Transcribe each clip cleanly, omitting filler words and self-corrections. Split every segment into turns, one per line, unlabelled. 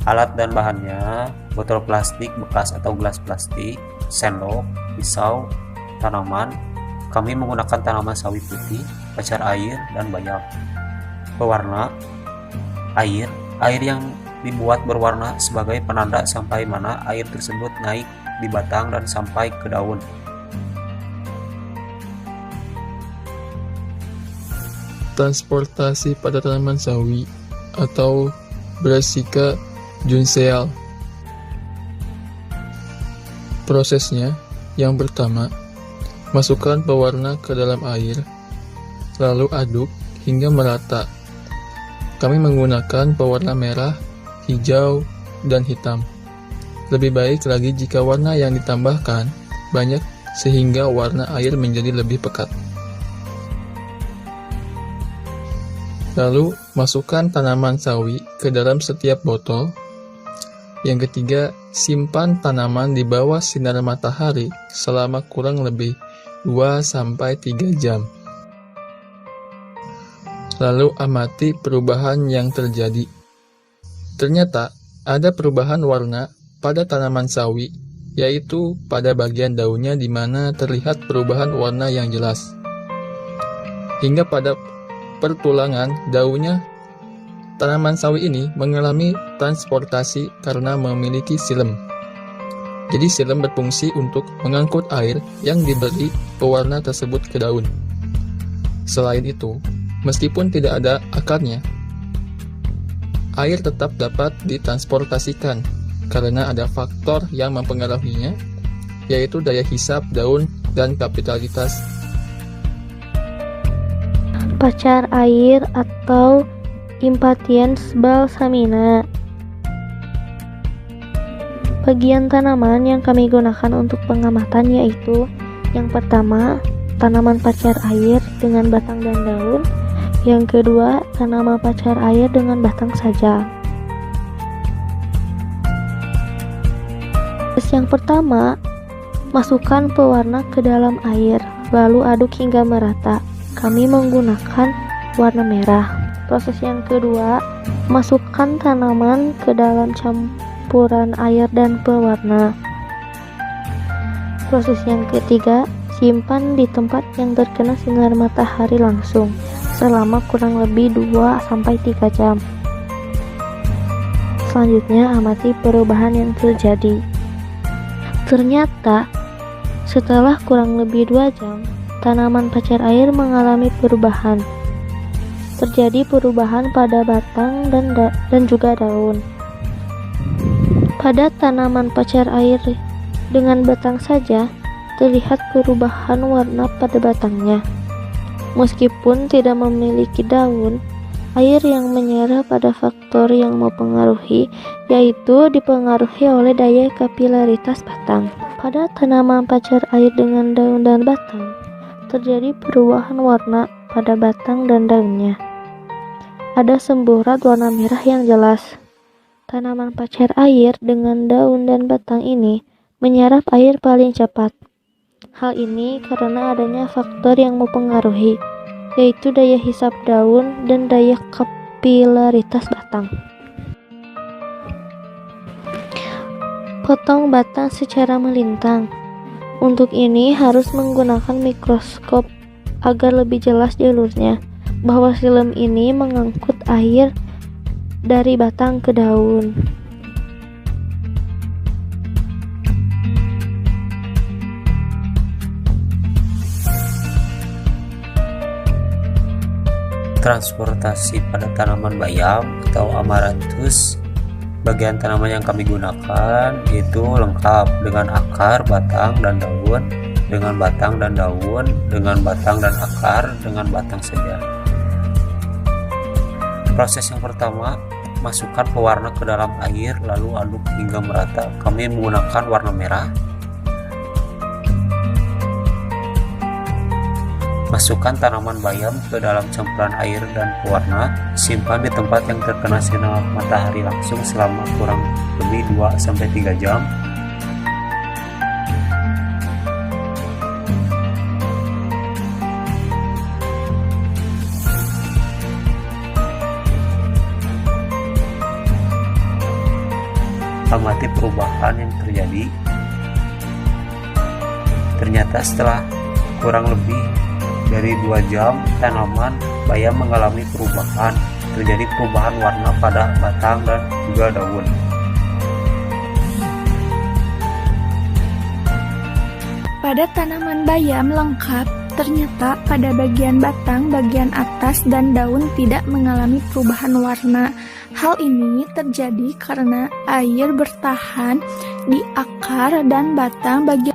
Alat dan bahannya: botol plastik bekas atau gelas plastik, sendok, pisau, tanaman. Kami menggunakan tanaman sawi putih, pacar air, dan bayam. Pewarna: air yang dibuat berwarna sebagai penanda sampai mana air tersebut naik di batang dan sampai ke daun.
Transportasi pada tanaman sawi atau Brassica Junceal. Prosesnya, yang pertama, masukkan pewarna ke dalam air, lalu aduk hingga merata. Kami menggunakan pewarna merah, hijau, dan hitam. Lebih baik lagi jika warna yang ditambahkan banyak sehingga warna air menjadi lebih pekat. Lalu, masukkan tanaman sawi ke dalam setiap botol. Yang ketiga, simpan tanaman di bawah sinar matahari selama kurang lebih 2-3 jam. Lalu amati perubahan yang terjadi. Ternyata ada perubahan warna pada tanaman sawi, yaitu pada bagian daunnya di mana terlihat perubahan warna yang jelas. Hingga pada pertulangan daunnya, tanaman sawi ini mengalami transportasi karena memiliki silem. Jadi silem berfungsi untuk mengangkut air yang diberi pewarna tersebut ke daun. Selain itu, meskipun tidak ada akarnya, air tetap dapat ditransportasikan karena ada faktor yang mempengaruhinya, yaitu daya hisap daun dan kapilaritas.
Pacar air atau Impatiens balsamina. Bagian tanaman yang kami gunakan untuk pengamatan yaitu: yang pertama, tanaman pacar air dengan batang dan daun. Yang kedua, tanaman pacar air dengan batang saja. Yang pertama, masukkan pewarna ke dalam air, lalu aduk hingga merata. Kami menggunakan warna merah. Proses yang kedua, masukkan tanaman ke dalam campuran air dan pewarna. Proses yang ketiga, simpan di tempat yang terkena sinar matahari langsung selama kurang lebih 2-3 jam. Selanjutnya, amati perubahan yang terjadi. Ternyata, setelah kurang lebih 2 jam, tanaman pacar air mengalami perubahan. Terjadi perubahan pada batang dan juga daun. Pada tanaman pacar air dengan batang saja, terlihat perubahan warna pada batangnya. Meskipun tidak memiliki daun, air yang menyerap pada faktor yang mempengaruhi, yaitu dipengaruhi oleh daya kapilaritas batang. Pada tanaman pacar air dengan daun dan batang, terjadi perubahan warna pada batang dan daunnya. Ada semburat warna merah yang jelas. Tanaman pacar air dengan daun dan batang ini menyerap air paling cepat. Hal ini karena adanya faktor yang mempengaruhi, yaitu daya hisap daun dan daya kapilaritas batang. Potong batang secara melintang. Untuk ini harus menggunakan mikroskop agar lebih jelas jalurnya. bahwa silem ini mengangkut air dari batang ke daun.
Transportasi pada tanaman bayam atau amaranthus, bagian tanaman yang kami gunakan itu lengkap dengan akar, batang, dan daun, dengan batang dan daun, dengan batang dan akar, dengan batang saja. Proses yang pertama, masukkan pewarna ke dalam air lalu aduk hingga merata. Kami menggunakan warna merah. Masukkan tanaman bayam ke dalam campuran air dan pewarna. Simpan di tempat yang terkena sinar matahari langsung selama kurang lebih 2-3 jam. Amati perubahan yang terjadi. Ternyata setelah kurang lebih dari 2 jam, tanaman bayam mengalami perubahan. Terjadi perubahan warna pada batang dan juga daun.
Pada tanaman bayam lengkap, ternyata pada bagian batang, bagian atas, dan daun tidak mengalami perubahan warna. Hal ini terjadi karena air bertahan di akar dan batang bagian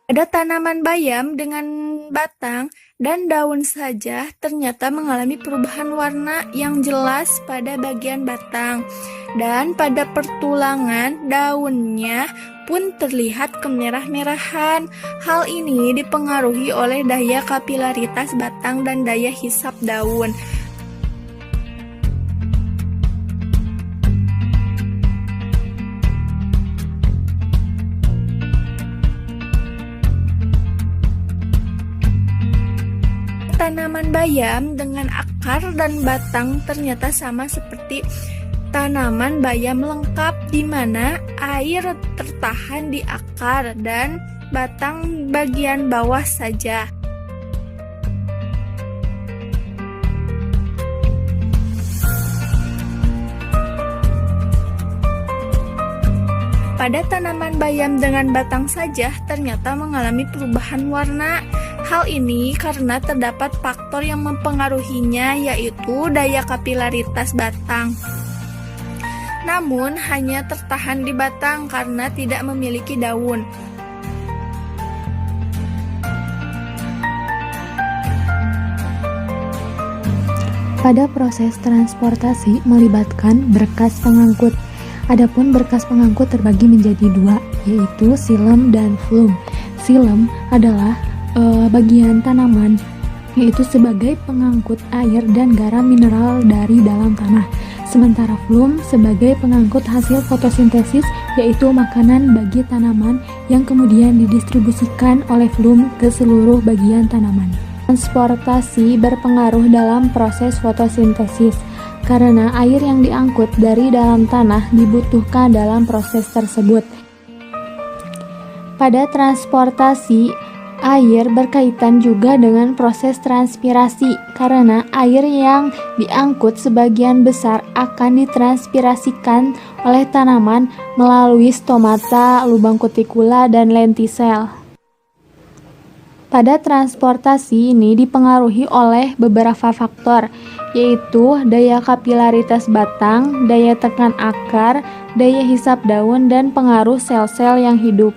pada tanaman bayam dengan batang dan daun saja ternyata mengalami perubahan warna yang jelas pada bagian batang, dan pada pertulangan daunnya pun terlihat kemerah-merahan. Hal ini dipengaruhi oleh daya kapilaritas batang dan daya hisap daun. Tanaman bayam dengan akar dan batang ternyata sama seperti tanaman bayam lengkap, di mana air tertahan di akar dan batang bagian bawah saja. Pada tanaman bayam dengan batang saja ternyata mengalami perubahan warna. Hal ini karena terdapat faktor yang mempengaruhinya, yaitu daya kapilaritas batang. Namun hanya tertahan di batang karena tidak memiliki daun.
Pada proses transportasi melibatkan berkas pengangkut. Adapun berkas pengangkut terbagi menjadi 2, yaitu xilem dan phloem. Xilem adalah bagian tanaman, yaitu sebagai pengangkut air dan garam mineral dari dalam tanah. Sementara phloem sebagai pengangkut hasil fotosintesis, yaitu makanan bagi tanaman yang kemudian didistribusikan oleh phloem ke seluruh bagian tanaman. Transportasi berpengaruh dalam proses fotosintesis karena air yang diangkut dari dalam tanah dibutuhkan dalam proses tersebut. Pada transportasi, air berkaitan juga dengan proses transpirasi karena air yang diangkut sebagian besar akan ditranspirasikan oleh tanaman melalui stomata, lubang kutikula, dan lentisel. Pada transportasi ini dipengaruhi oleh beberapa faktor, yaitu daya kapilaritas batang, daya tekan akar, daya hisap daun, dan pengaruh sel-sel yang hidup.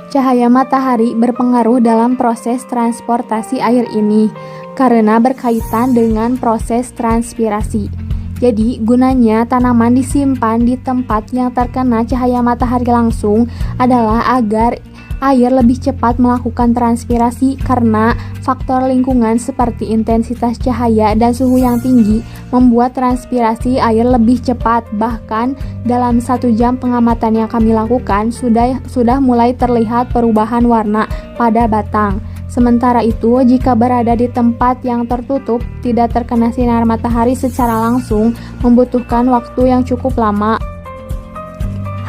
Cahaya matahari berpengaruh dalam proses transportasi air ini karena berkaitan dengan proses transpirasi. Jadi, gunanya tanaman disimpan di tempat yang terkena cahaya matahari langsung adalah agar air lebih cepat melakukan transpirasi karena faktor lingkungan seperti intensitas cahaya dan suhu yang tinggi membuat transpirasi air lebih cepat. Bahkan dalam 1 jam pengamatan yang kami lakukan sudah mulai terlihat perubahan warna pada batang. Sementara itu, jika berada di tempat yang tertutup, tidak terkena sinar matahari secara langsung, membutuhkan waktu yang cukup lama.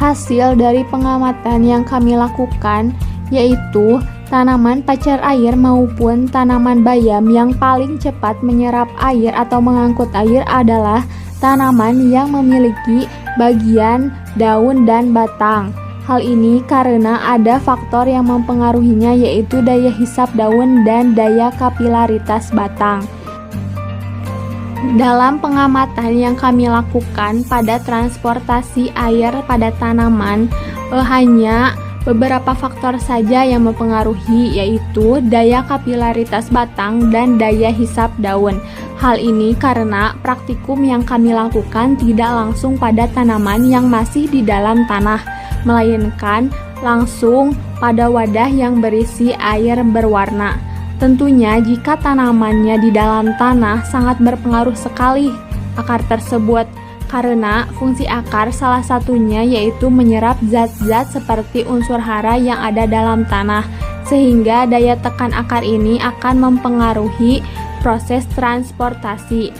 Hasil dari pengamatan yang kami lakukan yaitu tanaman pacar air maupun tanaman bayam yang paling cepat menyerap air atau mengangkut air adalah tanaman yang memiliki bagian daun dan batang. Hal ini karena ada faktor yang mempengaruhinya yaitu daya hisap daun dan daya kapilaritas batang. Dalam pengamatan yang kami lakukan pada transportasi air pada tanaman, hanya beberapa faktor saja yang mempengaruhi yaitu daya kapilaritas batang dan daya hisap daun. Hal ini karena praktikum yang kami lakukan tidak langsung pada tanaman yang masih di dalam tanah, melainkan langsung pada wadah yang berisi air berwarna. Tentunya jika tanamannya di dalam tanah sangat berpengaruh sekali akar tersebut, karena fungsi akar salah satunya yaitu menyerap zat-zat seperti unsur hara yang ada dalam tanah, sehingga daya tekan akar ini akan mempengaruhi proses transportasi.